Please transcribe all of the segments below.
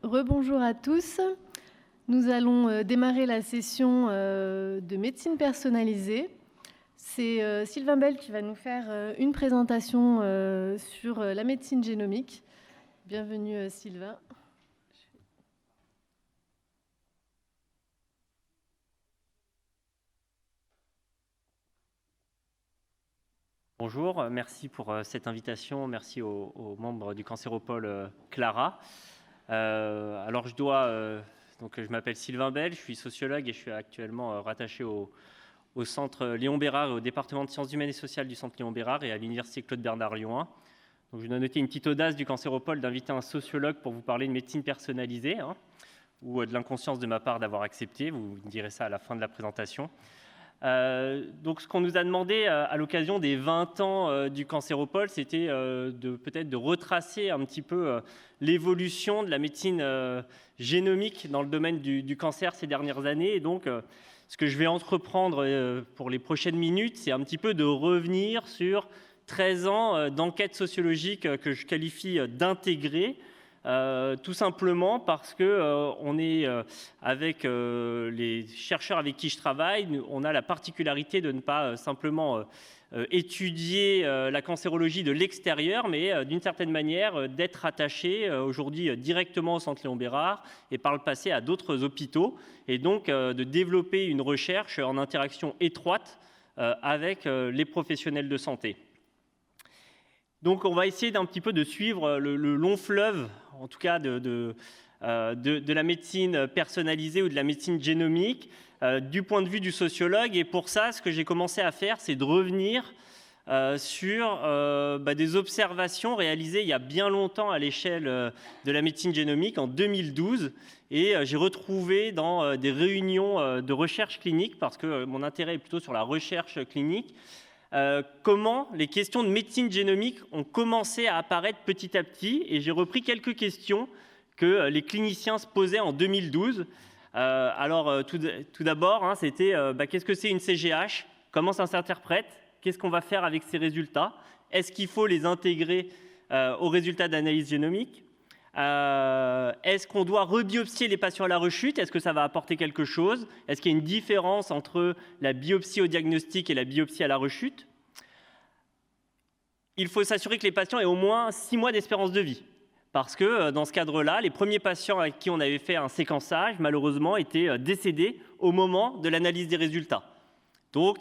Rebonjour à tous. Nous allons démarrer la session de médecine personnalisée. C'est Sylvain Bell qui va nous faire une présentation sur la médecine génomique. Bienvenue Sylvain. Bonjour, merci pour cette invitation, merci aux membres du Cancéropole Clara. Alors je m'appelle Sylvain Bell, je suis sociologue et je suis actuellement rattaché au centre Léon Bérard et au département de sciences humaines et sociales du centre Léon Bérard et à l'université Claude Bernard Lyon 1. Donc je dois noter une petite audace du Cancéropole d'inviter un sociologue pour vous parler de médecine personnalisée, ou de l'inconscience de ma part d'avoir accepté, vous me direz ça à la fin de la présentation. Donc ce qu'on nous a demandé à l'occasion des 20 ans du Cancéropole, c'était peut-être de retracer un petit peu l'évolution de la médecine génomique dans le domaine du cancer ces dernières années. Et donc ce que je vais entreprendre pour les prochaines minutes, c'est un petit peu de revenir sur 13 ans d'enquête sociologique que je qualifie d'intégrée. Tout simplement parce que on est avec les chercheurs avec qui je travaille, on a la particularité de ne pas simplement étudier la cancérologie de l'extérieur, mais d'une certaine manière d'être attaché aujourd'hui directement au centre Léon Bérard et par le passé à d'autres hôpitaux, et donc de développer une recherche en interaction étroite avec les professionnels de santé. Donc on va essayer d'un petit peu de suivre le long fleuve, en tout cas de la médecine personnalisée ou de la médecine génomique, du point de vue du sociologue. Et pour ça, ce que j'ai commencé à faire, c'est de revenir sur des observations réalisées il y a bien longtemps à l'échelle de la médecine génomique, en 2012. Et j'ai retrouvé dans des réunions de recherche clinique, parce que mon intérêt est plutôt sur la recherche clinique, comment les questions de médecine génomique ont commencé à apparaître petit à petit. Et j'ai repris quelques questions que les cliniciens se posaient en 2012. Tout d'abord, c'était qu'est-ce que c'est une CGH? Comment ça s'interprète? Qu'est-ce qu'on va faire avec ces résultats? Est-ce qu'il faut les intégrer aux résultats d'analyse génomique? Est-ce qu'on doit rebiopsier les patients à la rechute? Est-ce que ça va apporter quelque chose? Est-ce qu'il y a une différence entre la biopsie au diagnostic et la biopsie à la rechute? Il faut s'assurer que les patients aient au moins 6 mois d'espérance de vie. Parce que dans ce cadre-là, les premiers patients à qui on avait fait un séquençage, malheureusement, étaient décédés au moment de l'analyse des résultats. Donc,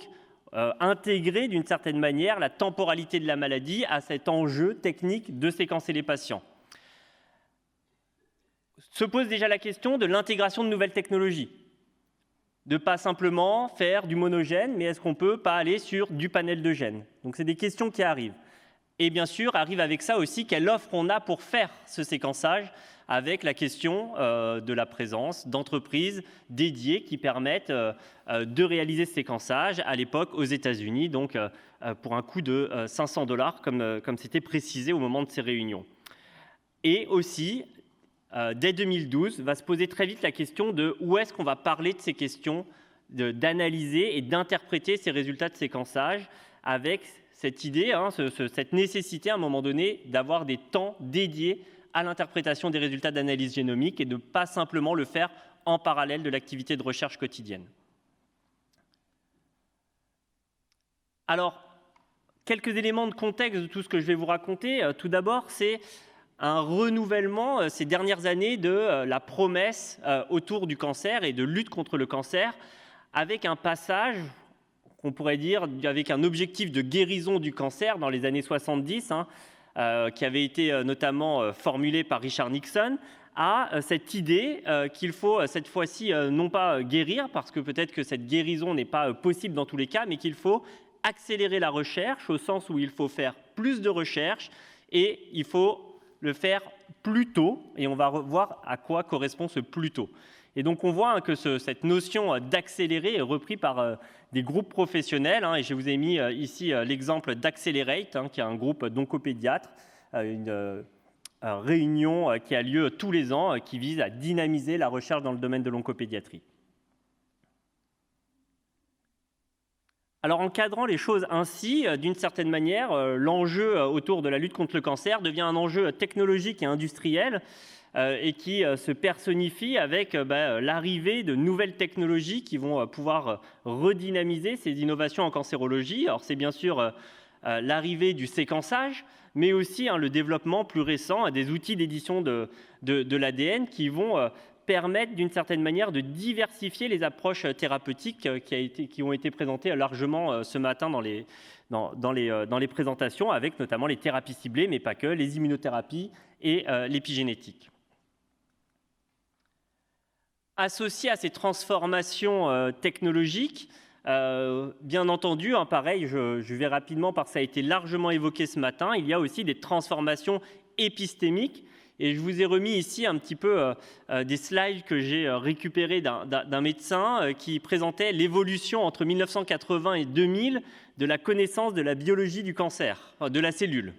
intégrer d'une certaine manière la temporalité de la maladie à cet enjeu technique de séquencer les patients. Se pose déjà la question de l'intégration de nouvelles technologies. De ne pas simplement faire du monogène, mais est-ce qu'on ne peut pas aller sur du panel de gènes? Donc c'est des questions qui arrivent. Et bien sûr, arrive avec ça aussi quelle offre on a pour faire ce séquençage, avec la question de la présence d'entreprises dédiées qui permettent de réaliser ce séquençage, à l'époque aux États-Unis, donc pour un coût de $500, comme c'était précisé au moment de ces réunions. Et aussi, dès 2012, va se poser très vite la question de où est-ce qu'on va parler de ces questions, d'analyser et d'interpréter ces résultats de séquençage, avec cette idée, cette nécessité à un moment donné d'avoir des temps dédiés à l'interprétation des résultats d'analyse génomique et de ne pas simplement le faire en parallèle de l'activité de recherche quotidienne. Alors, quelques éléments de contexte de tout ce que je vais vous raconter. Tout d'abord, c'est un renouvellement ces dernières années de la promesse autour du cancer et de lutte contre le cancer, avec un passage qu'on pourrait dire avec un objectif de guérison du cancer dans les années 70, qui avait été notamment formulé par Richard Nixon, à cette idée qu'il faut cette fois-ci non pas guérir, parce que peut-être que cette guérison n'est pas possible dans tous les cas, mais qu'il faut accélérer la recherche, au sens où il faut faire plus de recherche et il faut le faire plus tôt, et on va voir à quoi correspond ce plus tôt. Et donc on voit que cette notion d'accélérer est reprise par des groupes professionnels, et je vous ai mis ici l'exemple d'Accelerate, qui est un groupe d'oncopédiatres, une réunion qui a lieu tous les ans, qui vise à dynamiser la recherche dans le domaine de l'oncopédiatrie. Alors, encadrant les choses ainsi, d'une certaine manière, l'enjeu autour de la lutte contre le cancer devient un enjeu technologique et industriel, et qui se personnifie avec l'arrivée de nouvelles technologies qui vont pouvoir redynamiser ces innovations en cancérologie. Alors c'est bien sûr l'arrivée du séquençage, mais aussi le développement plus récent des outils d'édition de l'ADN qui vont permettre d'une certaine manière de diversifier les approches thérapeutiques qui ont été présentées largement ce matin dans les présentations, avec notamment les thérapies ciblées, mais pas que, les immunothérapies et l'épigénétique. Associé à ces transformations technologiques, bien entendu, pareil, je vais rapidement parce que ça a été largement évoqué ce matin, il y a aussi des transformations épistémiques. Et je vous ai remis ici un petit peu des slides que j'ai récupérés d'un médecin qui présentait l'évolution entre 1980 et 2000 de la connaissance de la biologie du cancer, de la cellule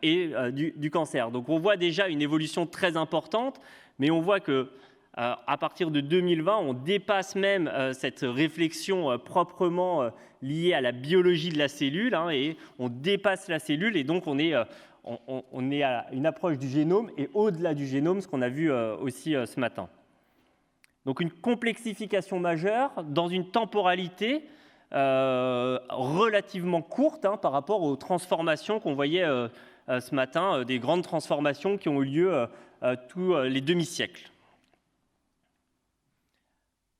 et du cancer. Donc on voit déjà une évolution très importante, mais on voit que à partir de 2020, on dépasse même cette réflexion proprement liée à la biologie de la cellule, et on dépasse la cellule, et donc on est à une approche du génome et au-delà du génome, ce qu'on a vu aussi ce matin. Donc une complexification majeure dans une temporalité relativement courte par rapport aux transformations qu'on voyait ce matin, des grandes transformations qui ont eu lieu tous les demi-siècles.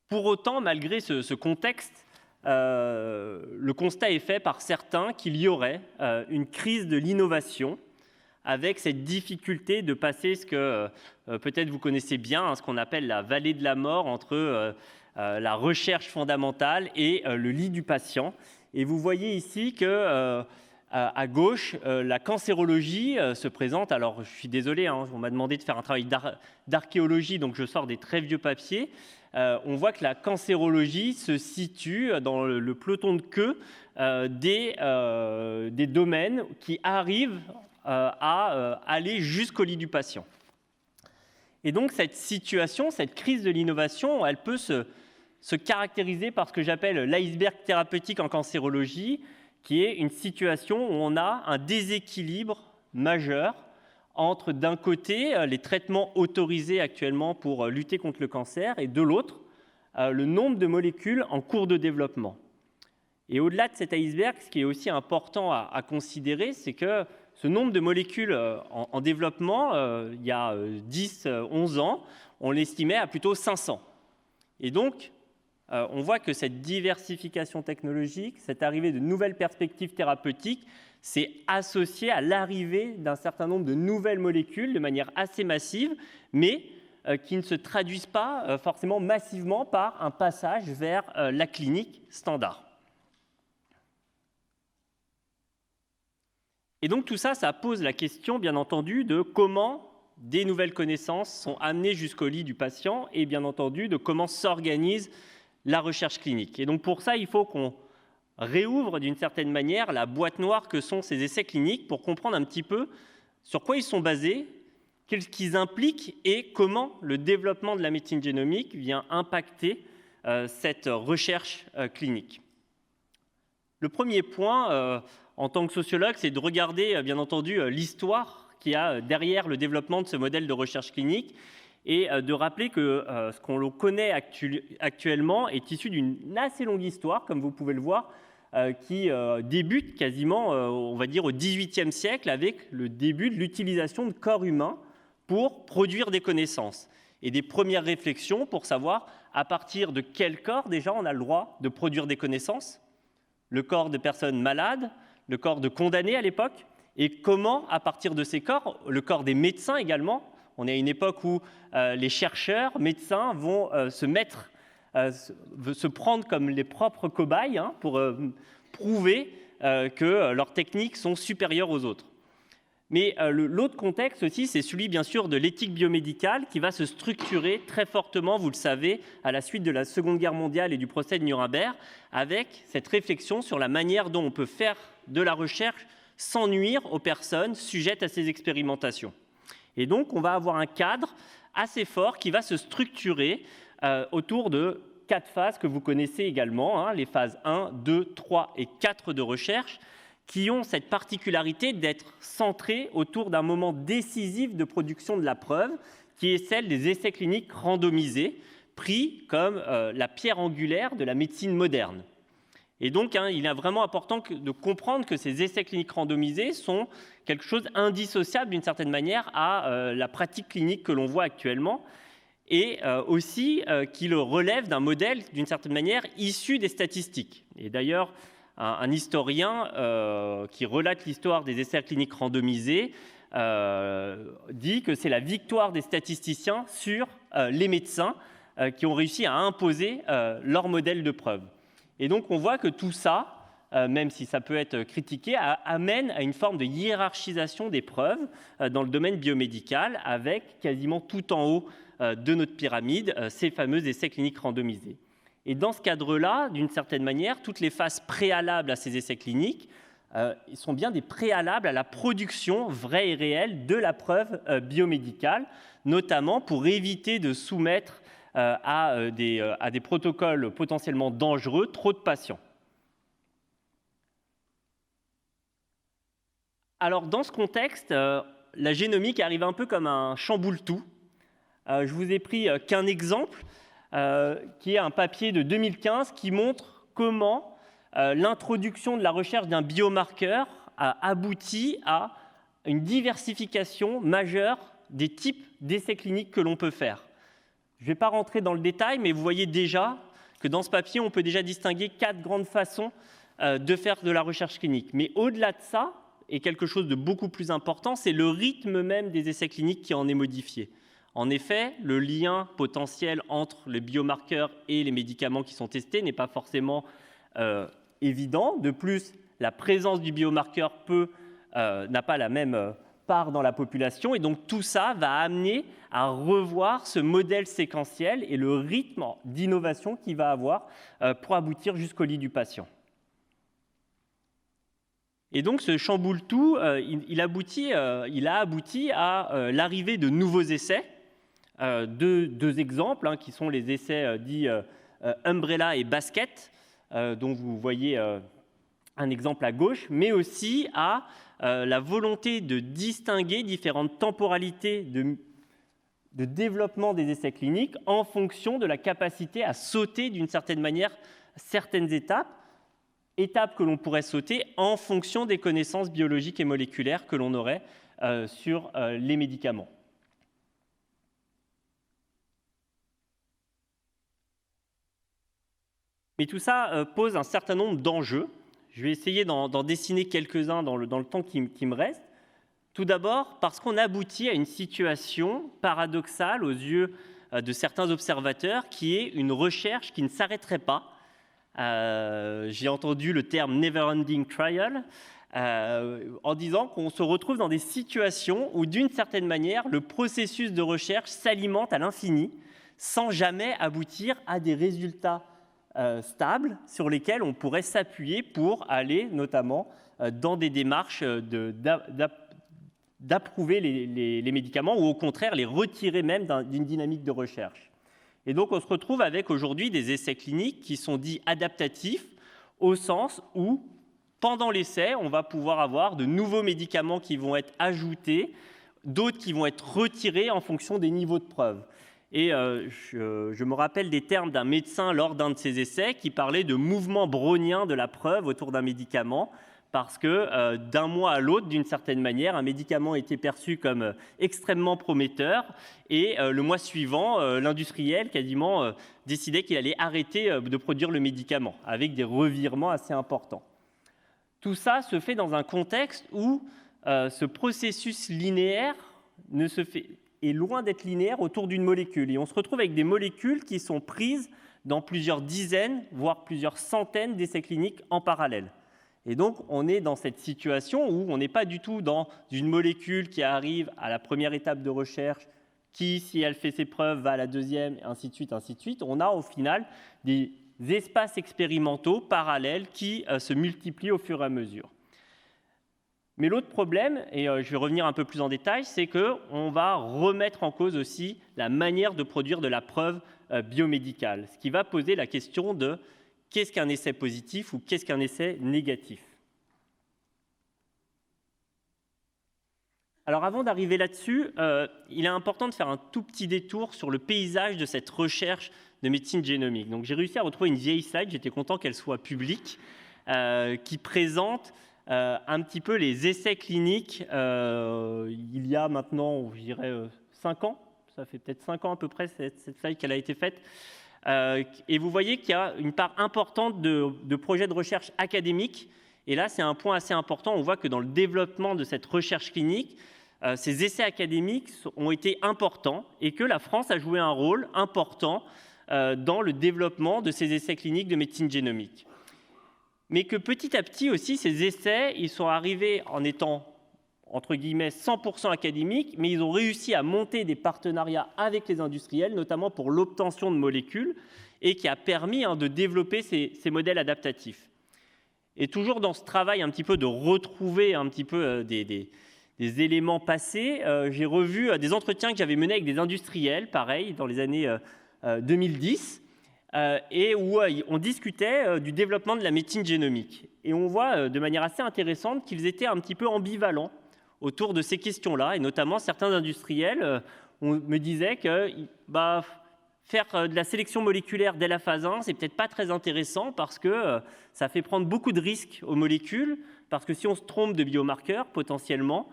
Pour autant, malgré ce contexte, le constat est fait par certains qu'il y aurait une crise de l'innovation avec cette difficulté de passer ce que peut-être vous connaissez bien, ce qu'on appelle la vallée de la mort entre la recherche fondamentale et le lit du patient. Et vous voyez ici que à gauche, la cancérologie se présente. Alors, je suis désolé, on m'a demandé de faire un travail d'archéologie, donc je sors des très vieux papiers. On voit que la cancérologie se situe dans le peloton de queue des domaines qui arrivent à aller jusqu'au lit du patient. Et donc cette situation, cette crise de l'innovation, elle peut se caractériser par ce que j'appelle l'iceberg thérapeutique en cancérologie, qui est une situation où on a un déséquilibre majeur entre, d'un côté, les traitements autorisés actuellement pour lutter contre le cancer, et de l'autre, le nombre de molécules en cours de développement. Et au-delà de cet iceberg, ce qui est aussi important à considérer, c'est que ce nombre de molécules en développement, il y a 10-11 ans, on l'estimait à plutôt 500. Et donc, on voit que cette diversification technologique, cette arrivée de nouvelles perspectives thérapeutiques, c'est associé à l'arrivée d'un certain nombre de nouvelles molécules de manière assez massive, mais qui ne se traduisent pas forcément massivement par un passage vers la clinique standard. Et donc tout ça, ça pose la question, bien entendu, de comment des nouvelles connaissances sont amenées jusqu'au lit du patient et bien entendu de comment s'organise la recherche clinique. Et donc pour ça, il faut qu'on réouvre d'une certaine manière la boîte noire que sont ces essais cliniques pour comprendre un petit peu sur quoi ils sont basés, qu'est-ce qu'ils impliquent et comment le développement de la médecine génomique vient impacter cette recherche clinique. Le premier point, en tant que sociologue, c'est de regarder, bien entendu, l'histoire qu'il y a derrière le développement de ce modèle de recherche clinique et de rappeler que ce qu'on connaît actuellement est issu d'une assez longue histoire, comme vous pouvez le voir, qui débute quasiment, on va dire, au XVIIIe siècle avec le début de l'utilisation de corps humains pour produire des connaissances et des premières réflexions pour savoir à partir de quel corps déjà on a le droit de produire des connaissances, le corps de personnes malades, le corps de condamnés à l'époque, et comment, à partir de ces corps, le corps des médecins également. On est à une époque où les chercheurs, médecins vont se prendre comme les propres cobayes pour prouver que leurs techniques sont supérieures aux autres. Mais l'autre contexte aussi, c'est celui bien sûr de l'éthique biomédicale qui va se structurer très fortement, vous le savez, à la suite de la Seconde Guerre mondiale et du procès de Nuremberg, avec cette réflexion sur la manière dont on peut faire de la recherche sans nuire aux personnes sujettes à ces expérimentations. Et donc, on va avoir un cadre assez fort qui va se structurer autour de 4 phases que vous connaissez également, les phases 1, 2, 3 et 4 de recherche, qui ont cette particularité d'être centrées autour d'un moment décisif de production de la preuve, qui est celle des essais cliniques randomisés, pris comme la pierre angulaire de la médecine moderne. Et donc, il est vraiment important de comprendre que ces essais cliniques randomisés sont quelque chose d'indissociable d'une certaine manière à la pratique clinique que l'on voit actuellement, et aussi qu'il relève d'un modèle, d'une certaine manière, issu des statistiques. Et d'ailleurs, un historien qui relate l'histoire des essais cliniques randomisés dit que c'est la victoire des statisticiens sur les médecins qui ont réussi à imposer leur modèle de preuve. Et donc, on voit que tout ça, même si ça peut être critiqué, amène à une forme de hiérarchisation des preuves dans le domaine biomédical, avec quasiment tout en haut de notre pyramide ces fameux essais cliniques randomisés. Et dans ce cadre-là, d'une certaine manière, toutes les phases préalables à ces essais cliniques sont bien des préalables à la production vraie et réelle de la preuve biomédicale, notamment pour éviter de soumettre à des protocoles potentiellement dangereux trop de patients. Alors, dans ce contexte, la génomique arrive un peu comme un chamboule-tout. Je vous ai pris qu'un exemple, qui est un papier de 2015 qui montre comment l'introduction de la recherche d'un biomarqueur a abouti à une diversification majeure des types d'essais cliniques que l'on peut faire. Je ne vais pas rentrer dans le détail, mais vous voyez déjà que dans ce papier, on peut déjà distinguer 4 grandes façons de faire de la recherche clinique. Mais au-delà de ça, et quelque chose de beaucoup plus important, c'est le rythme même des essais cliniques qui en est modifié. En effet, le lien potentiel entre les biomarqueurs et les médicaments qui sont testés n'est pas forcément évident. De plus, la présence du biomarqueur n'a pas la même part dans la population. Et donc, tout ça va amener à revoir ce modèle séquentiel et le rythme d'innovation qu'il va avoir pour aboutir jusqu'au lit du patient. Et donc, ce chamboule-tout, il a abouti à l'arrivée de nouveaux essais. Deux exemples, qui sont les essais dits Umbrella et Basket, dont vous voyez un exemple à gauche, mais aussi à la volonté de distinguer différentes temporalités de développement des essais cliniques en fonction de la capacité à sauter d'une certaine manière certaines étapes que l'on pourrait sauter en fonction des connaissances biologiques et moléculaires que l'on aurait sur les médicaments. Mais tout ça pose un certain nombre d'enjeux. Je vais essayer d'en dessiner quelques-uns dans le temps qui me reste. Tout d'abord, parce qu'on aboutit à une situation paradoxale aux yeux de certains observateurs, qui est une recherche qui ne s'arrêterait pas. J'ai entendu le terme « never-ending trial », en disant qu'on se retrouve dans des situations où, d'une certaine manière, le processus de recherche s'alimente à l'infini, sans jamais aboutir à des résultats stables sur lesquels on pourrait s'appuyer pour aller notamment dans des démarches d'approuver les médicaments ou au contraire les retirer même d'une dynamique de recherche. Et donc on se retrouve avec aujourd'hui des essais cliniques qui sont dits adaptatifs au sens où pendant l'essai on va pouvoir avoir de nouveaux médicaments qui vont être ajoutés, d'autres qui vont être retirés en fonction des niveaux de preuve. Et je me rappelle des termes d'un médecin lors d'un de ces essais qui parlait de mouvement brownien de la preuve autour d'un médicament, parce que d'un mois à l'autre, d'une certaine manière, un médicament était perçu comme extrêmement prometteur, et le mois suivant, l'industriel quasiment décidait qu'il allait arrêter de produire le médicament, avec des revirements assez importants. Tout ça se fait dans un contexte où ce processus linéaire est loin d'être linéaire autour d'une molécule. Et on se retrouve avec des molécules qui sont prises dans plusieurs dizaines, voire plusieurs centaines d'essais cliniques en parallèle. Et donc, on est dans cette situation où on n'est pas du tout dans une molécule qui arrive à la première étape de recherche, qui, si elle fait ses preuves, va à la deuxième, ainsi de suite, ainsi de suite. On a au final des espaces expérimentaux parallèles qui se multiplient au fur et à mesure. Mais l'autre problème, et je vais revenir un peu plus en détail, c'est qu'on va remettre en cause aussi la manière de produire de la preuve biomédicale, ce qui va poser la question de qu'est-ce qu'un essai positif ou qu'est-ce qu'un essai négatif. Alors avant d'arriver là-dessus, il est important de faire un tout petit détour sur le paysage de cette recherche de médecine génomique. Donc j'ai réussi à retrouver une vieille slide, j'étais content qu'elle soit publique, qui présente un petit peu les essais cliniques il y a maintenant, je dirais, 5 ans. Ça fait peut-être 5 ans à peu près cette slide qu'elle a été faite. Et vous voyez qu'il y a une part importante de projets de recherche académiques. Et là, c'est un point assez important. On voit que dans le développement de cette recherche clinique, ces essais académiques ont été importants et que la France a joué un rôle important dans le développement de ces essais cliniques de médecine génomique. Mais que petit à petit aussi, ces essais, ils sont arrivés en étant, entre guillemets, 100% académiques, mais ils ont réussi à monter des partenariats avec les industriels, notamment pour l'obtention de molécules, et qui a permis de développer ces modèles adaptatifs. Et toujours dans ce travail un petit peu de retrouver un petit peu des éléments passés, j'ai revu des entretiens que j'avais menés avec des industriels, pareil, dans les années 2010, et où on discutait du développement de la médecine génomique. Et on voit de manière assez intéressante qu'ils étaient un petit peu ambivalents autour de ces questions-là, et notamment certains industriels me disaient que faire de la sélection moléculaire dès la phase 1, c'est peut-être pas très intéressant parce que ça fait prendre beaucoup de risques aux molécules, parce que si on se trompe de biomarqueur, potentiellement,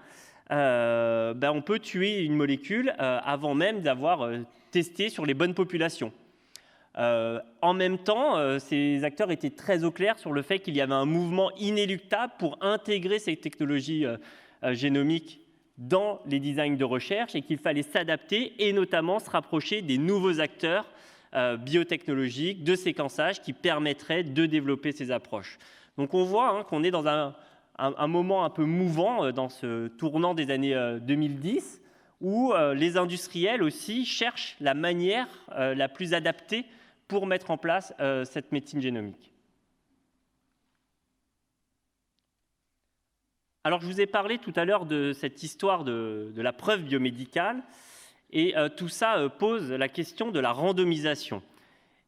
on peut tuer une molécule avant même d'avoir testé sur les bonnes populations. En même temps, ces acteurs étaient très au clair sur le fait qu'il y avait un mouvement inéluctable pour intégrer ces technologies génomiques dans les designs de recherche et qu'il fallait s'adapter et notamment se rapprocher des nouveaux acteurs biotechnologiques de séquençage qui permettraient de développer ces approches. Donc on voit qu'on est dans un moment un peu mouvant dans ce tournant des années 2010 où les industriels aussi cherchent la manière la plus adaptée pour mettre en place cette médecine génomique. Alors, je vous ai parlé tout à l'heure de cette histoire de la preuve biomédicale, et tout ça pose la question de la randomisation.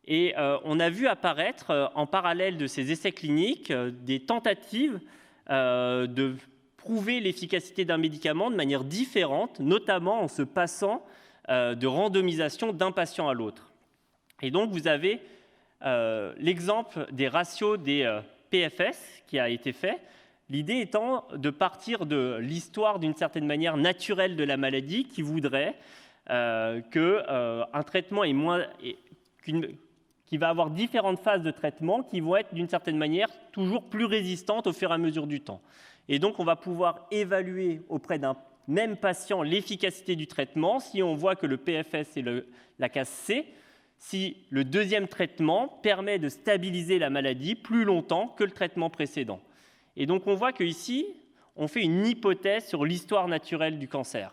Et on a vu apparaître, en parallèle de ces essais cliniques, des tentatives de prouver l'efficacité d'un médicament de manière différente, notamment en se passant de randomisation d'un patient à l'autre. Et donc, vous avez l'exemple des ratios des PFS qui a été fait. L'idée étant de partir de l'histoire d'une certaine manière naturelle de la maladie qui voudrait qu'un traitement qui va avoir différentes phases de traitement qui vont être d'une certaine manière toujours plus résistantes au fur et à mesure du temps. Et donc on va pouvoir évaluer auprès d'un même patient l'efficacité du traitement si on voit que le PFS est la case C, si le deuxième traitement permet de stabiliser la maladie plus longtemps que le traitement précédent. Et donc on voit qu'ici, on fait une hypothèse sur l'histoire naturelle du cancer.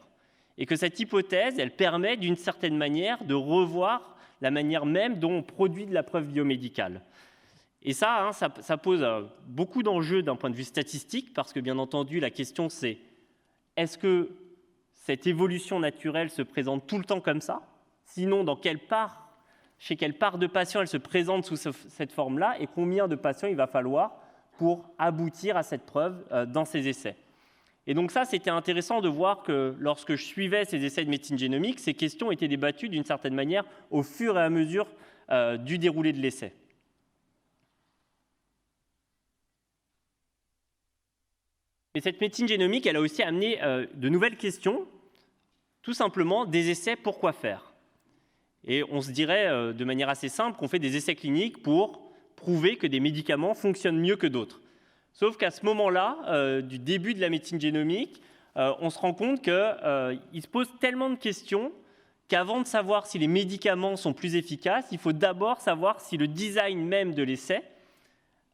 Et que cette hypothèse, elle permet d'une certaine manière de revoir la manière même dont on produit de la preuve biomédicale. Et ça pose beaucoup d'enjeux d'un point de vue statistique, parce que bien entendu, la question c'est, est-ce que cette évolution naturelle se présente tout le temps comme ça? Sinon, chez quelle part de patients elle se présente sous cette forme-là, et combien de patients il va falloir pour aboutir à cette preuve dans ces essais. Et donc ça, c'était intéressant de voir que lorsque je suivais ces essais de médecine génomique, ces questions étaient débattues d'une certaine manière au fur et à mesure du déroulé de l'essai. Et cette médecine génomique, elle a aussi amené de nouvelles questions, tout simplement des essais pour quoi faire. Et on se dirait de manière assez simple qu'on fait des essais cliniques pour prouver que des médicaments fonctionnent mieux que d'autres. Sauf qu'à ce moment-là, du début de la médecine génomique, on se rend compte qu'il se pose tellement de questions qu'avant de savoir si les médicaments sont plus efficaces, il faut d'abord savoir si le design même de l'essai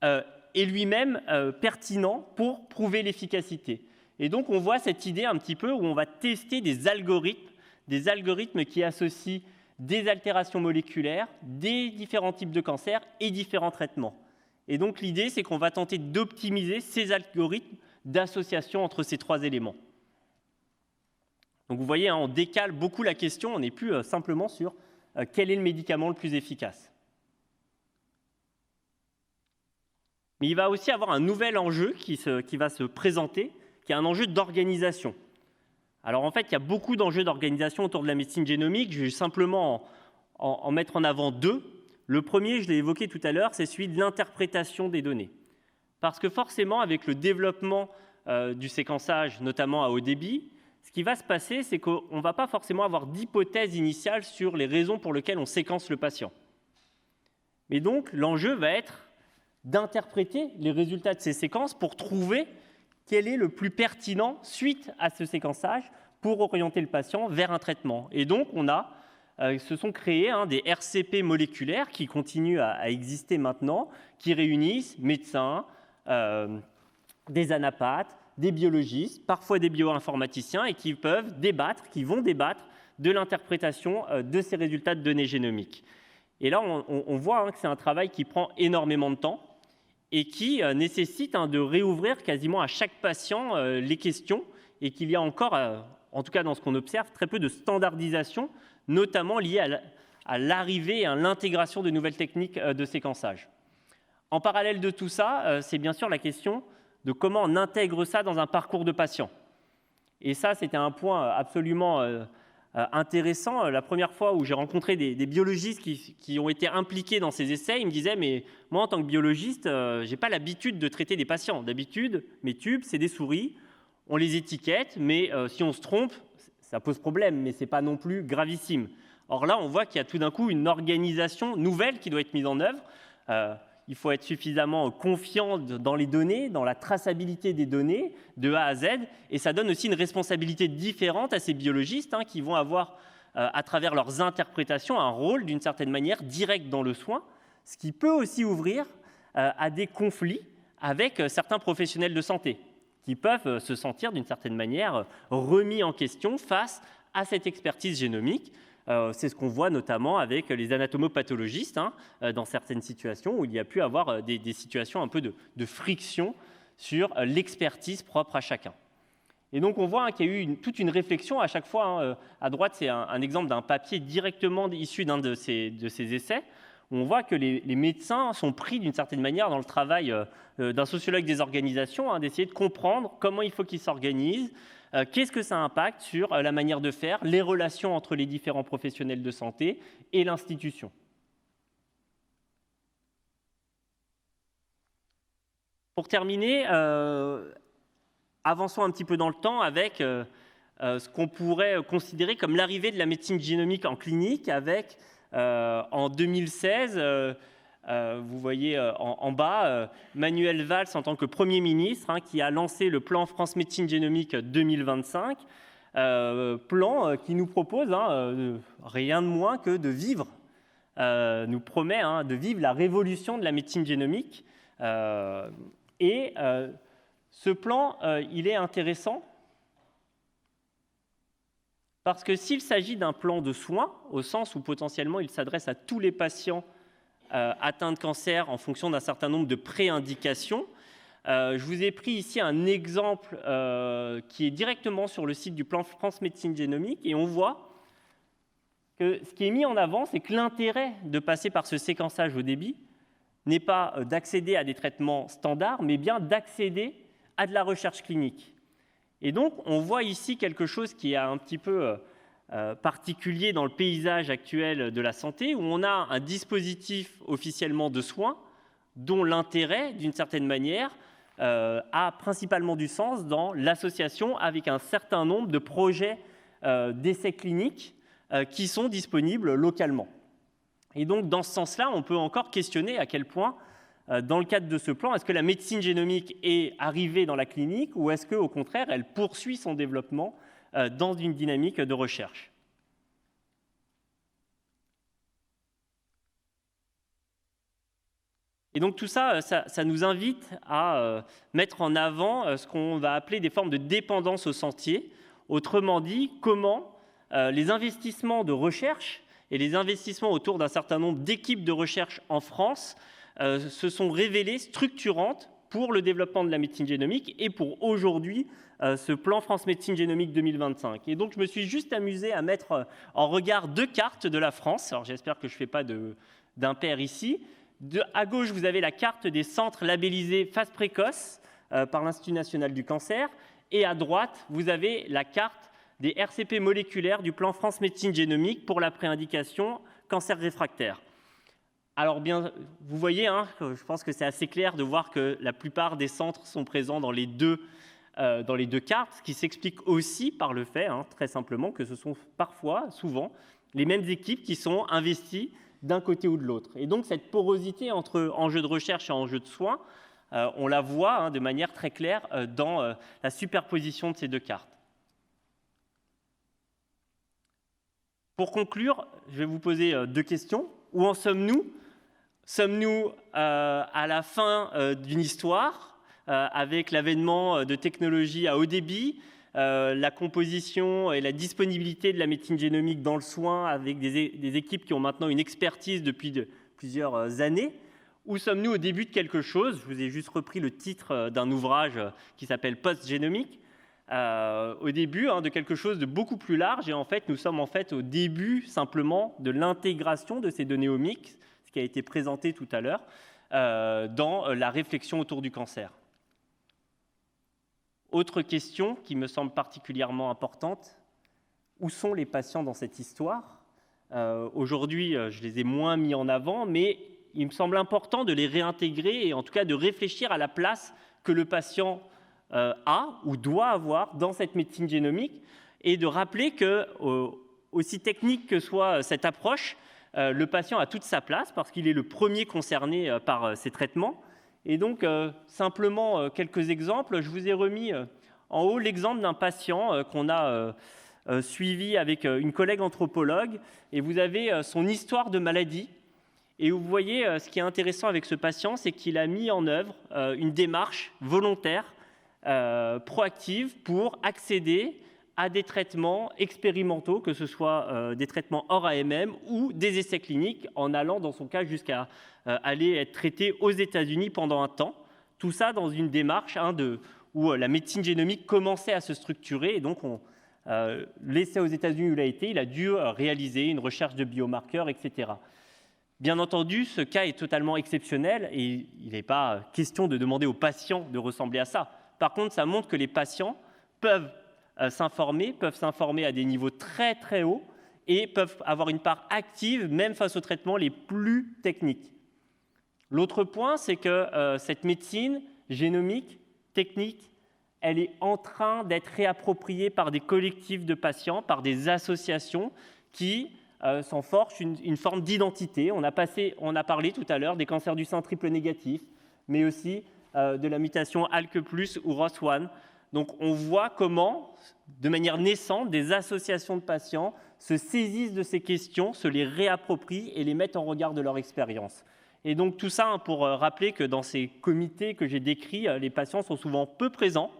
est lui-même pertinent pour prouver l'efficacité. Et donc on voit cette idée un petit peu où on va tester des algorithmes qui associent des altérations moléculaires, des différents types de cancers et différents traitements. Et donc l'idée, c'est qu'on va tenter d'optimiser ces algorithmes d'association entre ces trois éléments. Donc vous voyez, on décale beaucoup la question, on n'est plus simplement sur quel est le médicament le plus efficace. Mais il va aussi avoir un nouvel enjeu qui va se présenter, qui est un enjeu d'organisation. Alors en fait, il y a beaucoup d'enjeux d'organisation autour de la médecine génomique. Je vais simplement en mettre en avant deux. Le premier, je l'ai évoqué tout à l'heure, c'est celui de l'interprétation des données. Parce que forcément, avec le développement du séquençage, notamment à haut débit, ce qui va se passer, c'est qu'on ne va pas forcément avoir d'hypothèse initiale sur les raisons pour lesquelles on séquence le patient. Mais donc, l'enjeu va être d'interpréter les résultats de ces séquences pour trouver quel est le plus pertinent suite à ce séquençage pour orienter le patient vers un traitement. Et donc, se sont créés des RCP moléculaires qui continuent à exister maintenant, qui réunissent médecins, des anapathes, des biologistes, parfois des bioinformaticiens, et qui vont débattre de l'interprétation de ces résultats de données génomiques. Et là, on voit que c'est un travail qui prend énormément de temps et qui nécessite de réouvrir quasiment à chaque patient les questions, et qu'il y a encore, en tout cas dans ce qu'on observe, très peu de standardisation, notamment liée à l'arrivée et à l'intégration de nouvelles techniques de séquençage. En parallèle de tout ça, c'est bien sûr la question de comment on intègre ça dans un parcours de patient. Et ça, c'était un point absolument intéressant. La première fois où j'ai rencontré des biologistes qui ont été impliqués dans ces essais, ils me disaient « mais moi, en tant que biologiste, je n'ai pas l'habitude de traiter des patients. D'habitude, mes tubes, c'est des souris, on les étiquette, mais si on se trompe, ça pose problème, mais ce n'est pas non plus gravissime. » Or là, on voit qu'il y a tout d'un coup une organisation nouvelle qui doit être mise en œuvre. Il faut être suffisamment confiant dans les données, dans la traçabilité des données, de A à Z, et ça donne aussi une responsabilité différente à ces biologistes qui vont avoir, à travers leurs interprétations, un rôle d'une certaine manière direct dans le soin, ce qui peut aussi ouvrir à des conflits avec certains professionnels de santé, qui peuvent se sentir d'une certaine manière remis en question face à cette expertise génomique. C'est ce qu'on voit notamment avec les anatomopathologistes dans certaines situations où il y a pu avoir des situations un peu de friction sur l'expertise propre à chacun. Et donc on voit qu'il y a eu toute une réflexion à chaque fois. À droite, c'est un exemple d'un papier directement issu d'un de ces essais. Où on voit que les médecins sont pris d'une certaine manière dans le travail d'un sociologue des organisations, d'essayer de comprendre comment il faut qu'ils s'organisent, qu'est-ce que ça impacte sur la manière de faire, les relations entre les différents professionnels de santé et l'institution. Pour terminer, avançons un petit peu dans le temps avec ce qu'on pourrait considérer comme l'arrivée de la médecine génomique en clinique avec, en 2016, vous voyez en bas, Manuel Valls en tant que Premier ministre qui a lancé le plan France Médecine Génomique 2025, plan qui nous propose rien de moins que de vivre, nous promet de vivre la révolution de la médecine génomique. Et ce plan, il est intéressant parce que s'il s'agit d'un plan de soins, au sens où potentiellement il s'adresse à tous les patients atteints de cancer en fonction d'un certain nombre de préindications. Je vous ai pris ici un exemple qui est directement sur le site du plan France Médecine Génomique, et on voit que ce qui est mis en avant, c'est que l'intérêt de passer par ce séquençage haut débit n'est pas d'accéder à des traitements standards, mais bien d'accéder à de la recherche clinique. Et donc, on voit ici quelque chose qui est un petit peu particulier dans le paysage actuel de la santé, où on a un dispositif officiellement de soins dont l'intérêt, d'une certaine manière, a principalement du sens dans l'association avec un certain nombre de projets d'essais cliniques qui sont disponibles localement. Et donc, dans ce sens-là, on peut encore questionner à quel point, dans le cadre de ce plan, est-ce que la médecine génomique est arrivée dans la clinique ou est-ce qu'au contraire, elle poursuit son développement dans une dynamique de recherche. Et donc tout ça, ça nous invite à mettre en avant ce qu'on va appeler des formes de dépendance au sentier. Autrement dit, comment les investissements de recherche et les investissements autour d'un certain nombre d'équipes de recherche en France se sont révélés structurantes pour le développement de la médecine génomique et pour aujourd'hui ce plan France Médecine Génomique 2025. Et donc je me suis juste amusé à mettre en regard deux cartes de la France. Alors j'espère que je ne fais pas d'impair ici. À gauche, vous avez la carte des centres labellisés phase précoce par l'Institut national du cancer. Et à droite, vous avez la carte des RCP moléculaires du plan France Médecine Génomique pour la préindication cancer réfractaire. Alors bien, vous voyez, je pense que c'est assez clair de voir que la plupart des centres sont présents dans les deux cas, ce qui s'explique aussi par le fait, très simplement, que ce sont parfois, souvent, les mêmes équipes qui sont investies d'un côté ou de l'autre. Et donc cette porosité entre enjeux de recherche et enjeux de soins, on la voit de manière très claire dans la superposition de ces deux cartes. Pour conclure, je vais vous poser deux questions. Où en sommes-nous ? Sommes-nous à la fin d'une histoire avec l'avènement de technologies à haut débit, la composition et la disponibilité de la médecine génomique dans le soin avec des équipes qui ont maintenant une expertise depuis plusieurs années? Ou sommes-nous au début de quelque chose? Je vous ai juste repris le titre d'un ouvrage qui s'appelle Post-génomique. Au début de quelque chose de beaucoup plus large, et en fait nous sommes au début simplement de l'intégration de ces données omiques, ce qui a été présenté tout à l'heure, dans la réflexion autour du cancer. Autre question qui me semble particulièrement importante, où sont les patients dans cette histoire? Aujourd'hui, je les ai moins mis en avant, mais il me semble important de les réintégrer et en tout cas de réfléchir à la place que le patient a ou doit avoir dans cette médecine génomique et de rappeler que, aussi technique que soit cette approche, le patient a toute sa place parce qu'il est le premier concerné par ces traitements. Et donc, simplement quelques exemples. Je vous ai remis en haut l'exemple d'un patient qu'on a suivi avec une collègue anthropologue. Et vous avez son histoire de maladie. Et vous voyez, ce qui est intéressant avec ce patient, c'est qu'il a mis en œuvre une démarche volontaire, proactive, pour accéder à des traitements expérimentaux, que ce soit des traitements hors AMM ou des essais cliniques, en allant dans son cas jusqu'à aller être traité aux États-Unis pendant un temps. Tout ça dans une démarche où la médecine génomique commençait à se structurer. Et donc, l'essai aux États-Unis où il a été, il a dû réaliser une recherche de biomarqueurs, etc. Bien entendu, ce cas est totalement exceptionnel et il n'est pas question de demander aux patients de ressembler à ça. Par contre, ça montre que les patients peuvent s'informer à des niveaux très très hauts et peuvent avoir une part active même face aux traitements les plus techniques. L'autre point, c'est que cette médecine génomique, technique, elle est en train d'être réappropriée par des collectifs de patients, par des associations qui s'en forgent une forme d'identité. On a parlé tout à l'heure des cancers du sein triple négatif, mais aussi de la mutation ALK+, ou ROS1. Donc on voit comment, de manière naissante, des associations de patients se saisissent de ces questions, se les réapproprient et les mettent en regard de leur expérience. Et donc tout ça pour rappeler que dans ces comités que j'ai décrits, les patients sont souvent peu présents.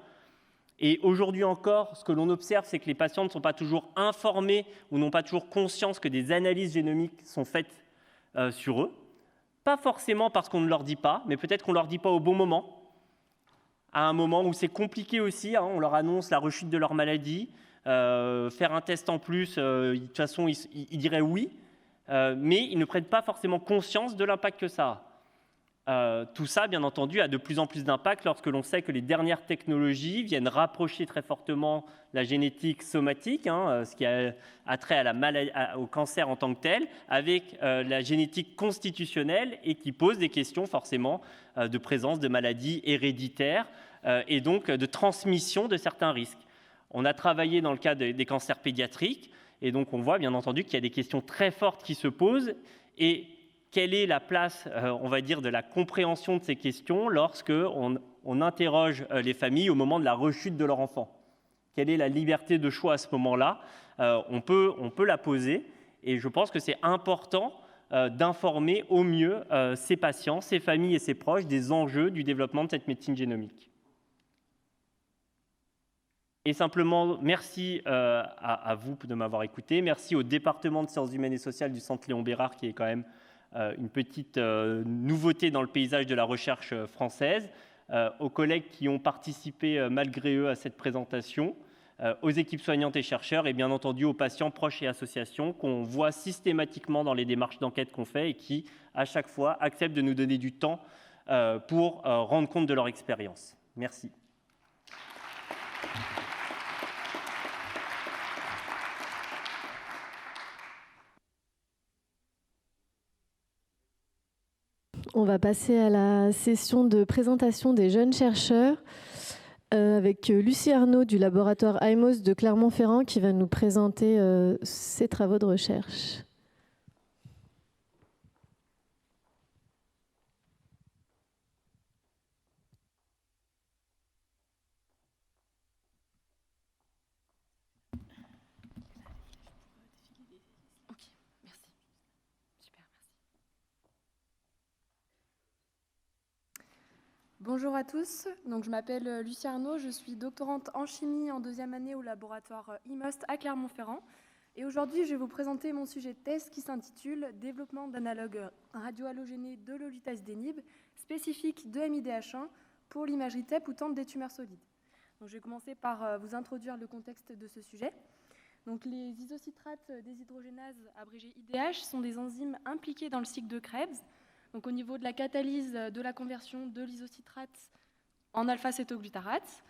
Et aujourd'hui encore, ce que l'on observe, c'est que les patients ne sont pas toujours informés ou n'ont pas toujours conscience que des analyses génomiques sont faites sur eux. Pas forcément parce qu'on ne leur dit pas, mais peut-être qu'on ne leur dit pas au bon moment, à un moment où c'est compliqué aussi, on leur annonce la rechute de leur maladie, faire un test en plus, de toute façon, ils diraient oui, mais ils ne prennent pas forcément conscience de l'impact que ça a. Tout ça, bien entendu, a de plus en plus d'impact lorsque l'on sait que les dernières technologies viennent rapprocher très fortement la génétique somatique, ce qui a trait au cancer en tant que tel, avec la génétique constitutionnelle et qui pose des questions forcément de présence de maladies héréditaires et donc de transmission de certains risques. On a travaillé dans le cas des cancers pédiatriques et donc on voit bien entendu qu'il y a des questions très fortes qui se posent et quelle est la place, on va dire, de la compréhension de ces questions lorsqu'on interroge les familles au moment de la rechute de leur enfant? Quelle est la liberté de choix à ce moment-là? On peut la poser et je pense que c'est important d'informer au mieux ces patients, ces familles et ces proches des enjeux du développement de cette médecine génomique. Et simplement, merci à vous de m'avoir écouté. Merci au département de sciences humaines et sociales du Centre Léon Bérard qui est quand même une petite nouveauté dans le paysage de la recherche française, aux collègues qui ont participé malgré eux à cette présentation, aux équipes soignantes et chercheurs et bien entendu aux patients, proches et associations qu'on voit systématiquement dans les démarches d'enquête qu'on fait et qui, à chaque fois, acceptent de nous donner du temps pour rendre compte de leur expérience. Merci. On va passer à la session de présentation des jeunes chercheurs avec Lucie Arnaud du laboratoire AIMOS de Clermont-Ferrand qui va nous présenter ses travaux de recherche. Bonjour à tous, donc je m'appelle Lucie Arnaud, je suis doctorante en chimie en 2e année au laboratoire IMOST à Clermont-Ferrand. Et aujourd'hui, je vais vous présenter mon sujet de thèse qui s'intitule « Développement d'analogues radiohalogénés de l'olutasidenib spécifiques de MIDH1 pour l'imagerie TEP ou TAMP des tumeurs solides ». Donc, je vais commencer par vous introduire le contexte de ce sujet. Donc, les isocitrates déshydrogénases, abrégées IDH, sont des enzymes impliquées dans le cycle de Krebs. Donc, au niveau de la catalyse de la conversion de l'isocitrate en alpha-cétoglutarate.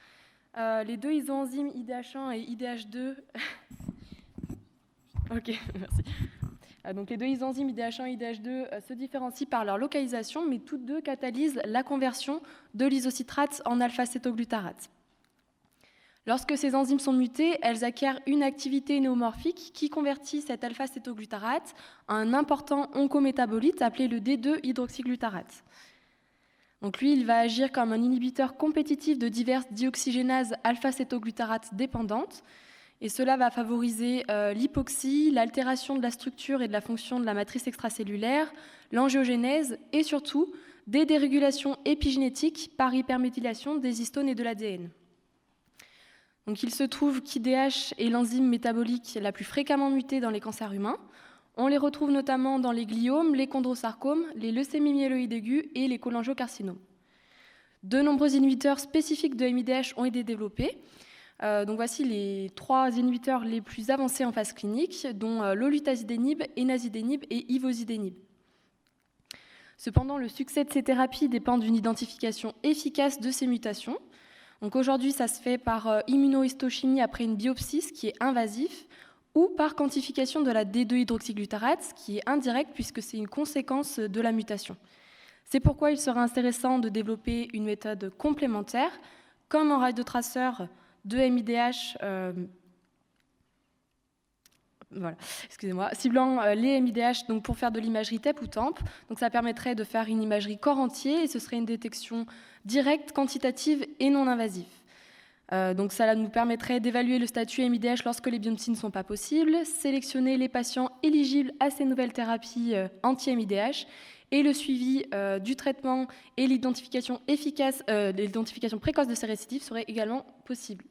Les deux isoenzymes IDH1 et IDH2... ok, merci. Donc, les deux isoenzymes IDH1 et IDH2 se différencient par leur localisation, mais toutes deux catalysent la conversion de l'isocitrate en alpha-cétoglutarate. Lorsque ces enzymes sont mutées, elles acquièrent une activité néomorphique qui convertit cet alpha-cétoglutarate en un important oncométabolite appelé le D2-hydroxyglutarate. Donc lui, il va agir comme un inhibiteur compétitif de diverses dioxygénases alpha-cétoglutarate dépendantes, et cela va favoriser l'hypoxie, l'altération de la structure et de la fonction de la matrice extracellulaire, l'angiogénèse et surtout des dérégulations épigénétiques par hyperméthylation des histones et de l'ADN. Donc, il se trouve qu'IDH est l'enzyme métabolique la plus fréquemment mutée dans les cancers humains. On les retrouve notamment dans les gliomes, les chondrosarcomes, les leucémies myéloïdes aiguës et les cholangiocarcinomes. De nombreux inhibiteurs spécifiques de MIDH ont été développés. Donc voici les 3 inhibiteurs les plus avancés en phase clinique, dont l'olutasidenib, enasidenib et ivosidenib. Cependant, le succès de ces thérapies dépend d'une identification efficace de ces mutations. Donc aujourd'hui, ça se fait par immunohistochimie après une biopsie, ce qui est invasif, ou par quantification de la D2-hydroxyglutarate, ce qui est indirect puisque c'est une conséquence de la mutation. C'est pourquoi il sera intéressant de développer une méthode complémentaire, comme en radiotraceur de MIDH, ciblant les MIDH donc pour faire de l'imagerie TEP ou TAMP. Donc ça permettrait de faire une imagerie corps entier et ce serait une détection directe, quantitative et non invasive. Donc ça nous permettrait d'évaluer le statut MIDH lorsque les biopsies ne sont pas possibles, sélectionner les patients éligibles à ces nouvelles thérapies anti-MIDH et le suivi du traitement et l'identification efficace, l'identification précoce de ces récidives serait également possible.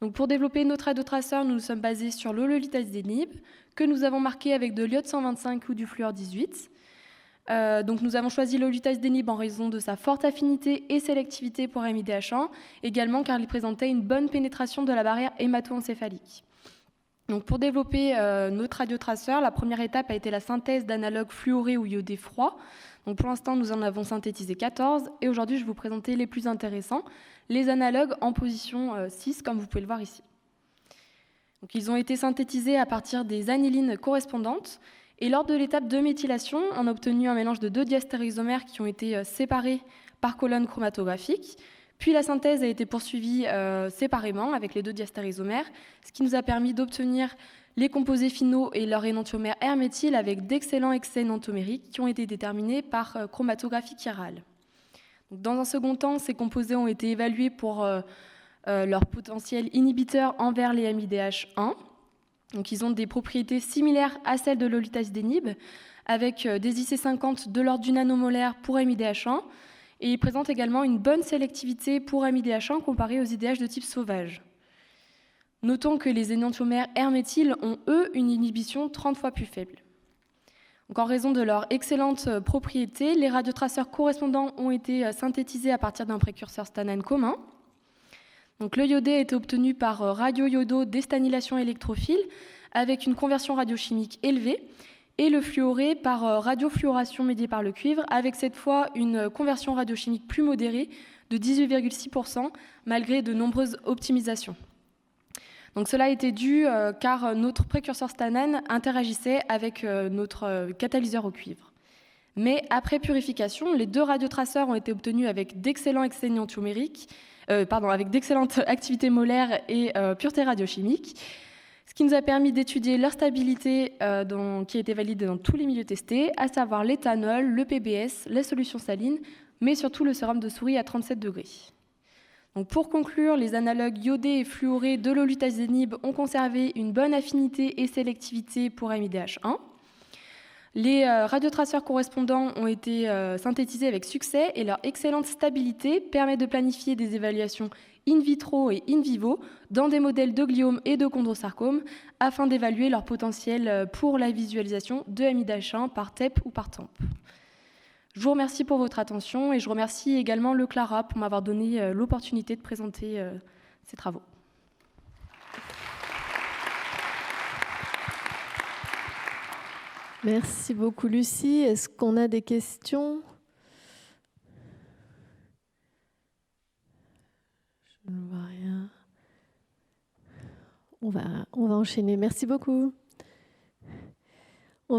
Donc pour développer notre radiotraceur, nous nous sommes basés sur l'olutasidenib, que nous avons marqué avec de l'iode 125 ou du fluor 18. Donc nous avons choisi l'olutasidenib en raison de sa forte affinité et sélectivité pour MIDH1, également car il présentait une bonne pénétration de la barrière hémato-encéphalique. Donc pour développer notre radiotraceur, la première étape a été la synthèse d'analogues fluorés ou iodés froids. Donc pour l'instant, nous en avons synthétisé 14 et aujourd'hui, je vais vous présenter les plus intéressants, les analogues en position 6, comme vous pouvez le voir ici. Donc, ils ont été synthétisés à partir des anilines correspondantes et lors de l'étape de méthylation, on a obtenu un mélange de 2 diastéréisomères qui ont été séparés par colonne chromatographique. Puis la synthèse a été poursuivie séparément avec les 2 diastéréisomères, ce qui nous a permis d'obtenir les composés finaux et leur énantiomère R-méthyle avec d'excellents excès énantiomériques qui ont été déterminés par chromatographie chirale. Donc, dans un second temps, ces composés ont été évalués pour leur potentiel inhibiteur envers les MIDH1. Donc, ils ont des propriétés similaires à celles de l'olutasidenib, avec des IC50 de l'ordre du nanomolaire pour MIDH1, et ils présentent également une bonne sélectivité pour MIDH1 comparée aux IDH de type sauvage. Notons que les énantiomères R-méthyle ont, eux, une inhibition 30 fois plus faible. Donc, en raison de leur excellente propriété, les radiotraceurs correspondants ont été synthétisés à partir d'un précurseur stannane commun. Donc, le iodé a été obtenu par radioiodo-déstanylation électrophile avec une conversion radiochimique élevée et le fluoré par radiofluoration médiée par le cuivre avec cette fois une conversion radiochimique plus modérée de 18,6% malgré de nombreuses optimisations. Donc cela a été dû car notre précurseur stannane interagissait avec notre catalyseur au cuivre. Mais après purification, les 2 radiotraceurs ont été obtenus avec d'excellentes activités molaires et pureté radiochimique, ce qui nous a permis d'étudier leur stabilité qui a été validée dans tous les milieux testés, à savoir l'éthanol, le PBS, les solutions salines, mais surtout le sérum de souris à 37 degrés. Donc pour conclure, les analogues iodés et fluorés de l'olutasidenib ont conservé une bonne affinité et sélectivité pour AMIDH1. Les radiotraceurs correspondants ont été synthétisés avec succès et leur excellente stabilité permet de planifier des évaluations in vitro et in vivo dans des modèles de gliome et de chondrosarcome afin d'évaluer leur potentiel pour la visualisation de AMIDH1 par TEP ou par TAMP. Je vous remercie pour votre attention et je remercie également le CLARA pour m'avoir donné l'opportunité de présenter ces travaux. Merci beaucoup, Lucie. Est-ce qu'on a des questions? Je ne vois rien. On va enchaîner. Merci beaucoup.